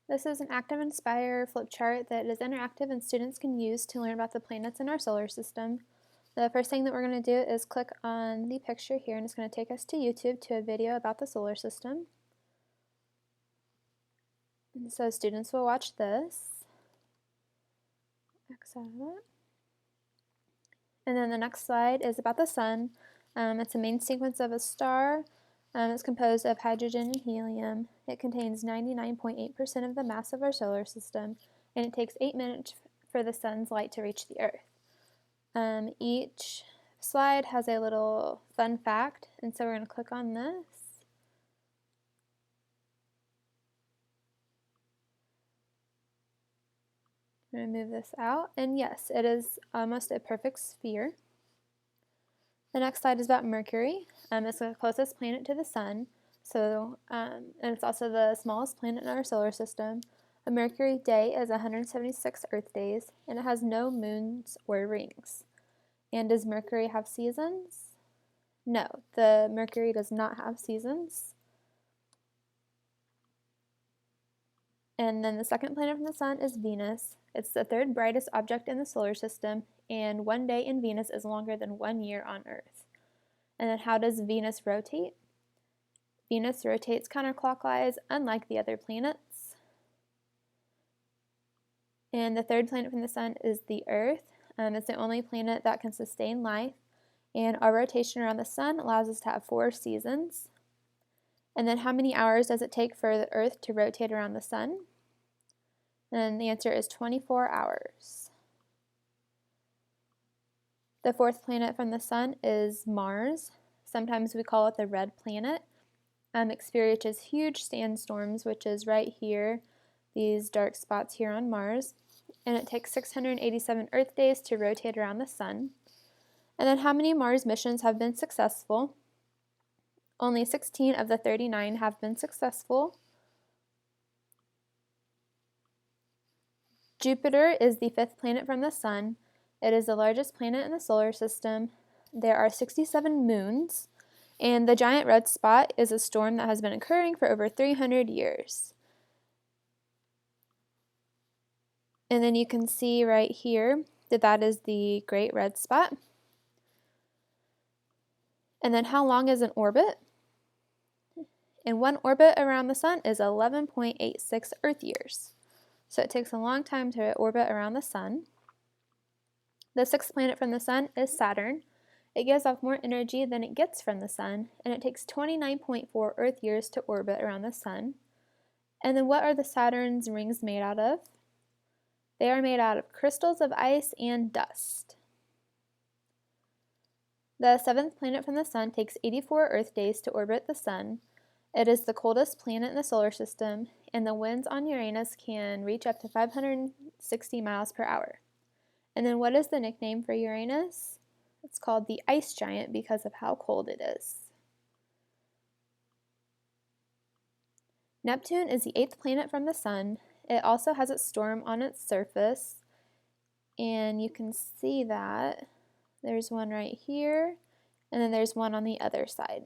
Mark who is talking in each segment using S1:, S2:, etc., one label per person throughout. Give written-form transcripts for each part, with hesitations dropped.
S1: This is an Active Inspire flip chart that is interactive and students can use to learn about the planets in our solar system. The first thing that we're going to do is click on the picture here, and it's going to take us to YouTube to a video about the solar system. And so students will watch this. X out of that. And then the next slide is about the sun. It's a main sequence of a star. It's composed of hydrogen and helium. It contains 99.8% of the mass of our solar system, and it takes 8 minutes for the sun's light to reach the Earth. Each slide has a little fun fact, and so we're going to click on this. I'm going to move this out, and yes, it is almost a perfect sphere. The next slide is about Mercury. It's the closest planet to the sun, and it's also the smallest planet in our solar system. A Mercury day is 176 Earth days, and it has no moons or rings. And does Mercury have seasons? No, the Mercury does not have seasons. And then the second planet from the sun is Venus. It's the third brightest object in the solar system, and one day in Venus is longer than 1 year on Earth. And then how does Venus rotate? Venus rotates counterclockwise, unlike the other planets. And the third planet from the sun is the Earth. It's the only planet that can sustain life, and our rotation around the sun allows us to have 4 seasons. And then how many hours does it take for the Earth to rotate around the sun? And the answer is 24 hours. The fourth planet from the sun is Mars. Sometimes we call it the red planet. It experiences huge sandstorms, which is right here, these dark spots here on Mars. And it takes 687 Earth days to rotate around the sun. And then how many Mars missions have been successful? Only 16 of the 39 have been successful. Jupiter is the 5th planet from the sun. It is the largest planet in the solar system. There are 67 moons, and the giant red spot is a storm that has been occurring for over 300 years. And then you can see right here that that is the Great Red Spot. And then how long is an orbit? And one orbit around the sun is 11.86 Earth years. So it takes a long time to orbit around the sun. The 6th planet from the sun is Saturn. It gives off more energy than it gets from the sun, and it takes 29.4 Earth years to orbit around the sun. And then what are the Saturn's rings made out of? They are made out of crystals of ice and dust. The 7th planet from the sun takes 84 Earth days to orbit the sun. It is the coldest planet in the solar system, and the winds on Uranus can reach up to 560 miles per hour. And then what is the nickname for Uranus? It's called the ice giant because of how cold it is. Neptune is the 8th planet from the sun. It also has a storm on its surface, and you can see that there's one right here, and then there's one on the other side.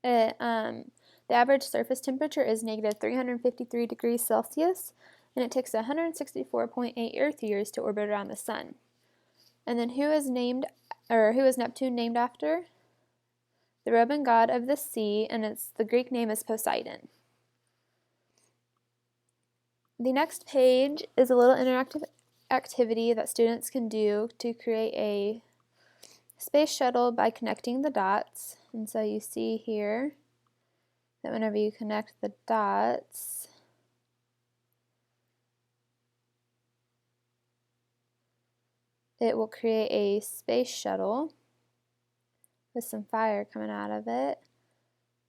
S1: The average surface temperature is negative 353 degrees Celsius, and it takes 164.8 Earth years to orbit around the sun. And then who is Neptune named after? The Roman god of the sea, and the Greek name is Poseidon. The next page is a little interactive activity that students can do to create a space shuttle by connecting the dots. And so you see here that whenever you connect the dots, it will create a space shuttle with some fire coming out of it.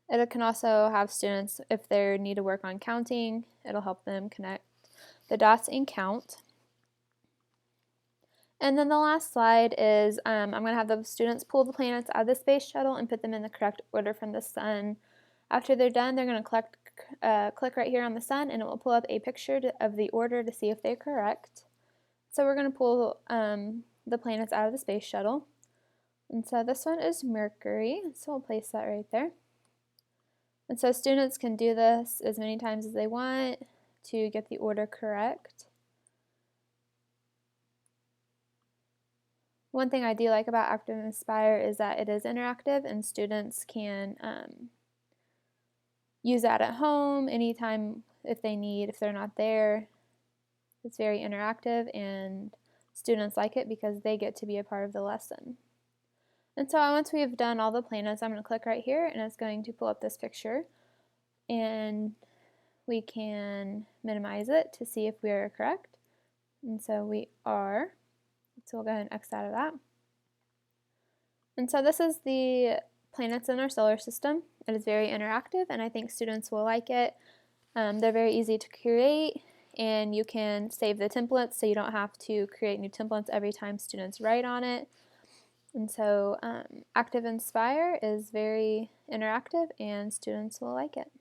S1: It can also have students, if they need to work on counting, it'll help them connect the dots and count. And then the last slide is I'm going to have the students pull the planets out of the space shuttle and put them in the correct order from the sun. After they're done, they're going to click right here on the sun, and it will pull up a picture of the order to see if they're correct. So we're going to pull the planets out of the space shuttle. And so this one is Mercury, so we'll place that right there. And so students can do this as many times as they want to get the order correct. One thing I do like about Active Inspire is that it is interactive and students can use that at home anytime if they need, if they're not there. It's very interactive and students like it because they get to be a part of the lesson. And so once we've done all the planets, I'm going to click right here and it's going to pull up this picture and we can minimize it to see if we are correct. And so we are. So we'll go ahead and X out of that. And so this is the planets in our solar system. It is very interactive and I think students will like it. They're very easy to create and you can save the templates so you don't have to create new templates every time students write on it. And so Active Inspire is very interactive and students will like it.